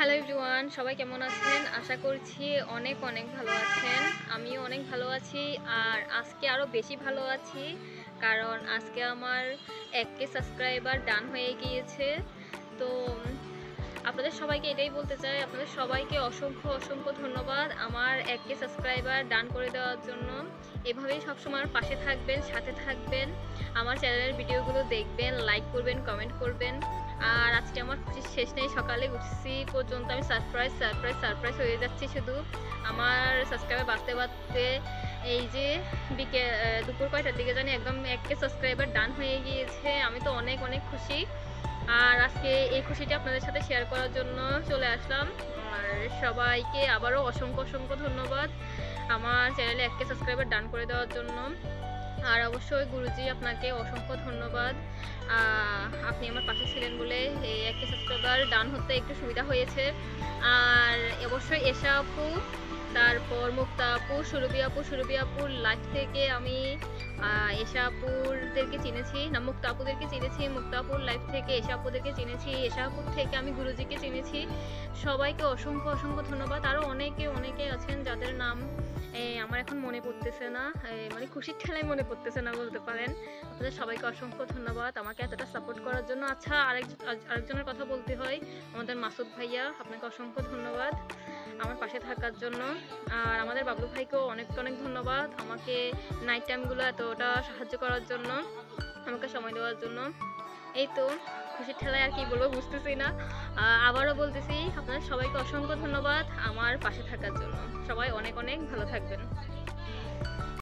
Hello everyone, সবাই কেমন আছেন? আশা করছি অনেক অনেক ভালো আছেন। আমিও অনেক ভালো আছি, আর আজকে আরও বেশি ভালো আছি কারণ আজকে আমার 1K সাবস্ক্রাইবার ডান হয়ে গিয়েছে। তো আপনাদের সবাইকে এটাই বলতে চাই, আপনাদের সবাইকে অসংখ্য অসংখ্য ধন্যবাদ আমার 1K সাবস্ক্রাইবার ডান করে দেওয়ার জন্য। এভাবেই সবসময় পাশে থাকবেন, সাথে থাকবেন, আমার চ্যানেলের ভিডিওগুলো দেখবেন, লাইক করবেন, কমেন্ট করবেন। আর আজকে আমার খুশির শেষ নেই, সকালে উঠছি পর্যন্ত আমি সারপ্রাইজ হয়ে যাচ্ছি। শুধু আমার সাবস্ক্রাইবার বাড়তে বাড়তে এই যে দুপুর কয়টার দিকে জানি একদম 1K সাবস্ক্রাইবার ডান হয়ে গিয়েছে। আমি তো অনেক অনেক খুশি, আর আজকে এই খুশিটা আপনাদের সাথে শেয়ার করার জন্য চলে আসলাম। আর সবাইকে আবারও অসংখ্য অসংখ্য ধন্যবাদ আমার চ্যানেলে 1K সাবস্ক্রাইবার ডান করে দেওয়ার জন্য। আর অবশ্যই গুরুজি আপনাকে অসংখ্য ধন্যবাদ, আপনি আমার পাশে ছিলেন বলে এই 1K সাবস্ক্রাইবার ডান হতে একটু সুবিধা হয়েছে। আর অবশ্যই এশা আপু, তারপর মুক্তা আপু, সুরভি আপুর লাইফ থেকে আমি এশা আপুদেরকে চিনেছি, না মুক্তা আপুদেরকে চিনেছি, মুক্তা আপুর লাইফ থেকে এশা আপুদেরকে চিনেছি, এশা আপুর থেকে আমি গুরুজিকে চিনেছি। সবাইকে অসংখ্য অসংখ্য ধন্যবাদ। আরও অনেকে আছেন যাদের নাম আমার এখন মনে পড়তেছে না, মানে খুশির ঠেলায় মনে পড়তেছে না বলতে পারেন। আপনাদের সবাইকে অসংখ্য ধন্যবাদ আমাকে এতটা সাপোর্ট করার জন্য। আচ্ছা, আরেকজনের কথা বলতে হয়, আমাদের মাসুদ ভাইয়া, আপনাকে অসংখ্য ধন্যবাদ আমার পাশে থাকার জন্য। আর আমাদের বাবলু ভাইকেও অনেক অনেক ধন্যবাদ আমাকে নাইট টাইমগুলো এতটা সাহায্য করার জন্য, আমাকে সময় দেওয়ার জন্য। এই তো খুশির ঠেলায় আর কি বলবো বুঝতেছি না। আবারও বলতেছি, আপনাদের সবাইকে অসংখ্য ধন্যবাদ আমার পাশে থাকার জন্য। সবাই অনেক অনেক ভালো থাকবেন।